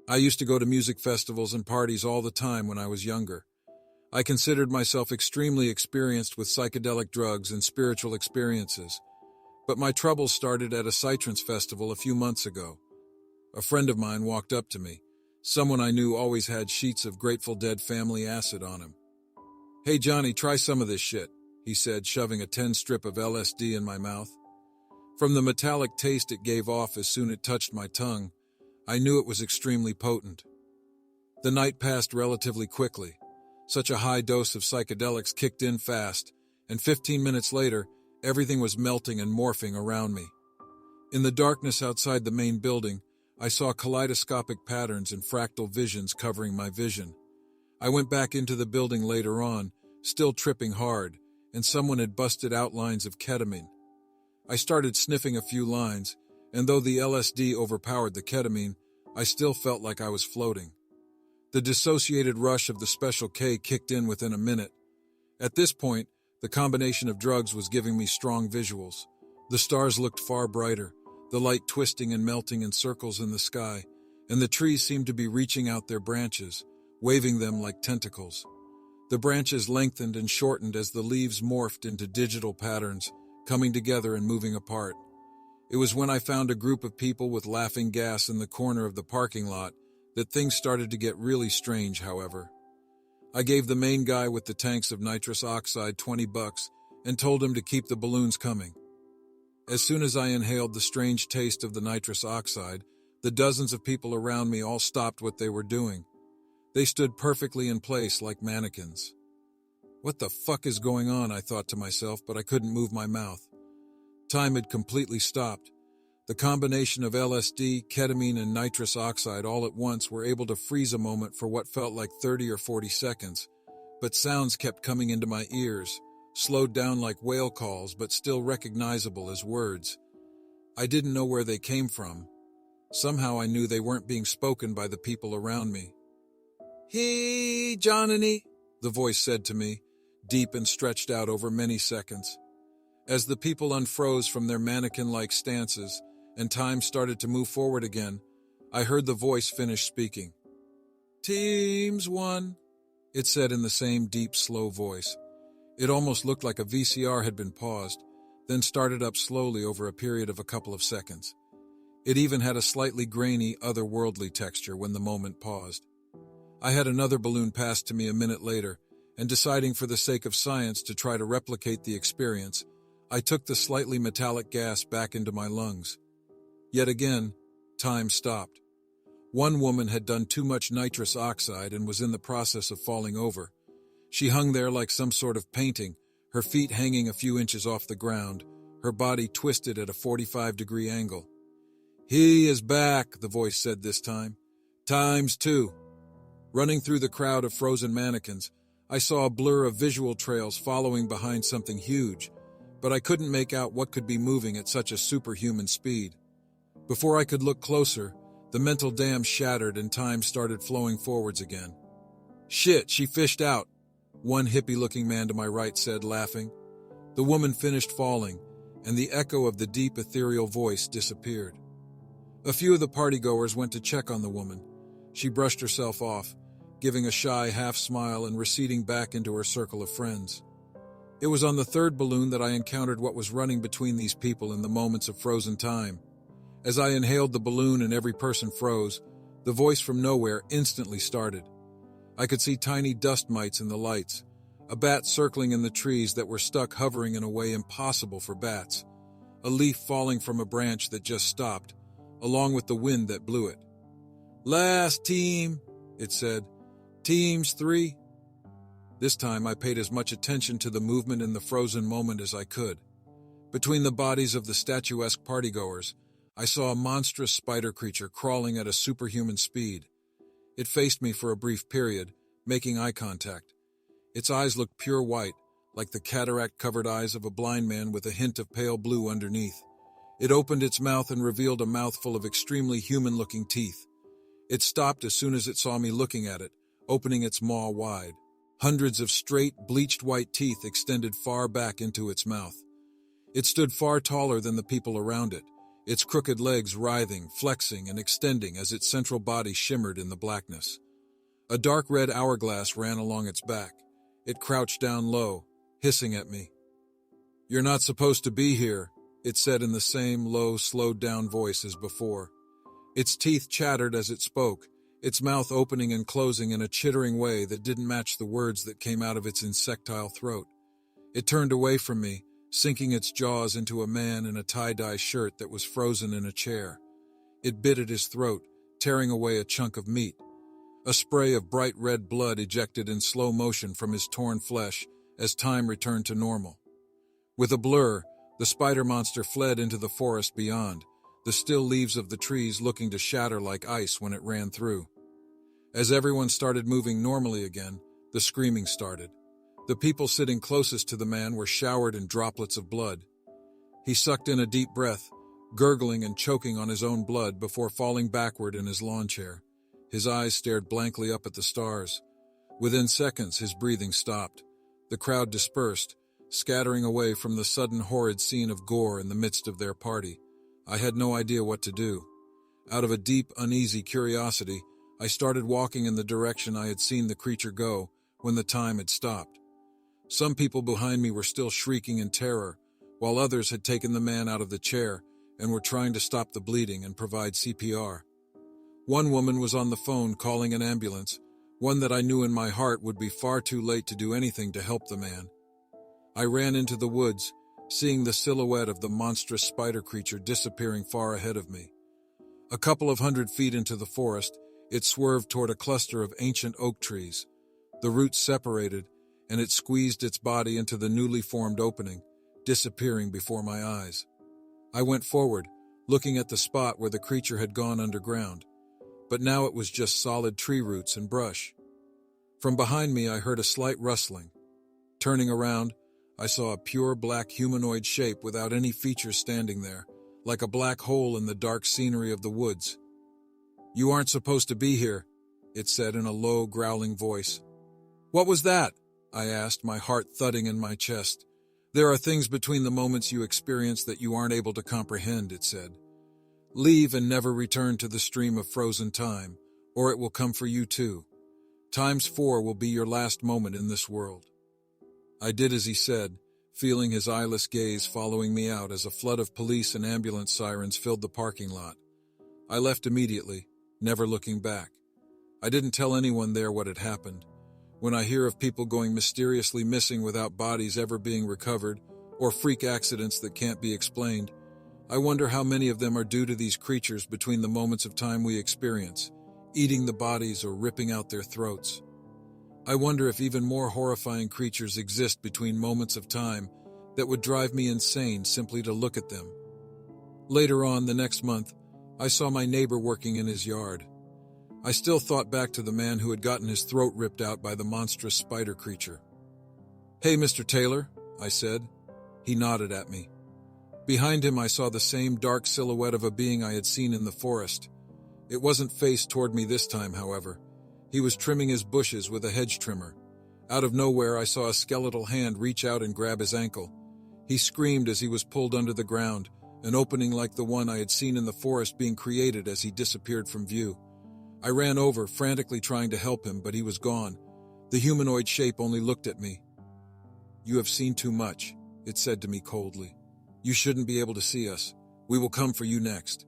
I used to go to music festivals and parties all the time when I was younger. I considered myself extremely experienced with psychedelic drugs and spiritual experiences. But my troubles started at a psytrance festival a few months ago. A friend of mine walked up to me. Someone I knew always had sheets of Grateful Dead family acid on him. "Hey Johnny, try some of this shit," he said, shoving a 10-strip of LSD in my mouth. From the metallic taste it gave off as soon as it touched my tongue, I knew it was extremely potent. The night passed relatively quickly. Such a high dose of psychedelics kicked in fast, and 15 minutes later, everything was melting and morphing around me. In the darkness outside the main building, I saw kaleidoscopic patterns and fractal visions covering my vision. I went back into the building later on, still tripping hard, and someone had busted out lines of ketamine. I started sniffing a few lines, and though the LSD overpowered the ketamine, I still felt like I was floating. The dissociated rush of the Special K kicked in within a minute. At this point, the combination of drugs was giving me strong visuals. The stars looked far brighter, the light twisting and melting in circles in the sky, and the trees seemed to be reaching out their branches, waving them like tentacles. The branches lengthened and shortened as the leaves morphed into digital patterns, coming together and moving apart. It was when I found a group of people with laughing gas in the corner of the parking lot that things started to get really strange, however. I gave the main guy with the tanks of nitrous oxide $20 and told him to keep the balloons coming. As soon as I inhaled the strange taste of the nitrous oxide, the dozens of people around me all stopped what they were doing. They stood perfectly in place like mannequins. What the fuck is going on, I thought to myself, but I couldn't move my mouth. Time had completely stopped. The combination of LSD, ketamine, and nitrous oxide all at once were able to freeze a moment for what felt like 30 or 40 seconds, but sounds kept coming into my ears, slowed down like whale calls but still recognizable as words. I didn't know where they came from. Somehow I knew they weren't being spoken by the people around me. "Hey, Johnny," the voice said to me, deep and stretched out over many seconds. As the people unfroze from their mannequin-like stances and time started to move forward again, I heard the voice finish speaking. "Teams 1, it said in the same deep, slow voice. It almost looked like a VCR had been paused, then started up slowly over a period of a couple of seconds. It even had a slightly grainy, otherworldly texture when the moment paused. I had another balloon passed to me a minute later, and deciding for the sake of science to try to replicate the experience, I took the slightly metallic gas back into my lungs. Yet again, time stopped. One woman had done too much nitrous oxide and was in the process of falling over. She hung there like some sort of painting, her feet hanging a few inches off the ground, her body twisted at a 45-degree angle. "He is back," the voice said this time. "Times 2. Running through the crowd of frozen mannequins, I saw a blur of visual trails following behind something huge, but I couldn't make out what could be moving at such a superhuman speed. Before I could look closer, the mental dam shattered and time started flowing forwards again. "Shit, she fished out," one hippie-looking man to my right said, laughing. The woman finished falling, and the echo of the deep ethereal voice disappeared. A few of the partygoers went to check on the woman. She brushed herself off, giving a shy half-smile and receding back into her circle of friends. It was on the third balloon that I encountered what was running between these people in the moments of frozen time. As I inhaled the balloon and every person froze, the voice from nowhere instantly started. I could see tiny dust mites in the lights, a bat circling in the trees that were stuck hovering in a way impossible for bats, a leaf falling from a branch that just stopped, along with the wind that blew it. "Last team," it said. "Teams 3. This time I paid as much attention to the movement in the frozen moment as I could. Between the bodies of the statuesque partygoers, I saw a monstrous spider creature crawling at a superhuman speed. It faced me for a brief period, making eye contact. Its eyes looked pure white, like the cataract-covered eyes of a blind man with a hint of pale blue underneath. It opened its mouth and revealed a mouthful of extremely human-looking teeth. It stopped as soon as it saw me looking at it, opening its maw wide. Hundreds of straight, bleached white teeth extended far back into its mouth. It stood far taller than the people around it, its crooked legs writhing, flexing, and extending as its central body shimmered in the blackness. A dark red hourglass ran along its back. It crouched down low, hissing at me. "You're not supposed to be here," it said in the same low, slowed-down voice as before. Its teeth chattered as it spoke, its mouth opening and closing in a chittering way that didn't match the words that came out of its insectile throat. It turned away from me, sinking its jaws into a man in a tie-dye shirt that was frozen in a chair. It bit at his throat, tearing away a chunk of meat. A spray of bright red blood ejected in slow motion from his torn flesh as time returned to normal. With a blur, the spider monster fled into the forest beyond, the still leaves of the trees looking to shatter like ice when it ran through. As everyone started moving normally again, the screaming started. The people sitting closest to the man were showered in droplets of blood. He sucked in a deep breath, gurgling and choking on his own blood before falling backward in his lawn chair. His eyes stared blankly up at the stars. Within seconds, his breathing stopped. The crowd dispersed, scattering away from the sudden horrid scene of gore in the midst of their party. I had no idea what to do. Out of a deep, uneasy curiosity, I started walking in the direction I had seen the creature go when the time had stopped. Some people behind me were still shrieking in terror, while others had taken the man out of the chair and were trying to stop the bleeding and provide CPR. One woman was on the phone calling an ambulance, one that I knew in my heart would be far too late to do anything to help the man. I ran into the woods, seeing the silhouette of the monstrous spider creature disappearing far ahead of me. A couple of 100 feet into the forest, it swerved toward a cluster of ancient oak trees. The roots separated, and it squeezed its body into the newly formed opening, disappearing before my eyes. I went forward, looking at the spot where the creature had gone underground, but now it was just solid tree roots and brush. From behind me, I heard a slight rustling. Turning around, I saw a pure black humanoid shape without any features standing there, like a black hole in the dark scenery of the woods. "You aren't supposed to be here," it said in a low, growling voice. "What was that?" I asked, my heart thudding in my chest. "There are things between the moments you experience that you aren't able to comprehend," it said. "Leave and never return to the stream of frozen time, or it will come for you too. Times 4 will be your last moment in this world." I did as he said, feeling his eyeless gaze following me out as a flood of police and ambulance sirens filled the parking lot. I left immediately, never looking back. I didn't tell anyone there what had happened. When I hear of people going mysteriously missing without bodies ever being recovered, or freak accidents that can't be explained, I wonder how many of them are due to these creatures between the moments of time we experience, eating the bodies or ripping out their throats. I wonder if even more horrifying creatures exist between moments of time that would drive me insane simply to look at them. Later on, the next month, I saw my neighbor working in his yard. I still thought back to the man who had gotten his throat ripped out by the monstrous spider creature. "Hey, Mr. Taylor," I said. He nodded at me. Behind him, I saw the same dark silhouette of a being I had seen in the forest. It wasn't faced toward me this time, however. He was trimming his bushes with a hedge trimmer. Out of nowhere, I saw a skeletal hand reach out and grab his ankle. He screamed as he was pulled under the ground, an opening like the one I had seen in the forest being created as he disappeared from view. I ran over, frantically trying to help him, but he was gone. The humanoid shape only looked at me. "You have seen too much," it said to me coldly. "You shouldn't be able to see us. We will come for you next."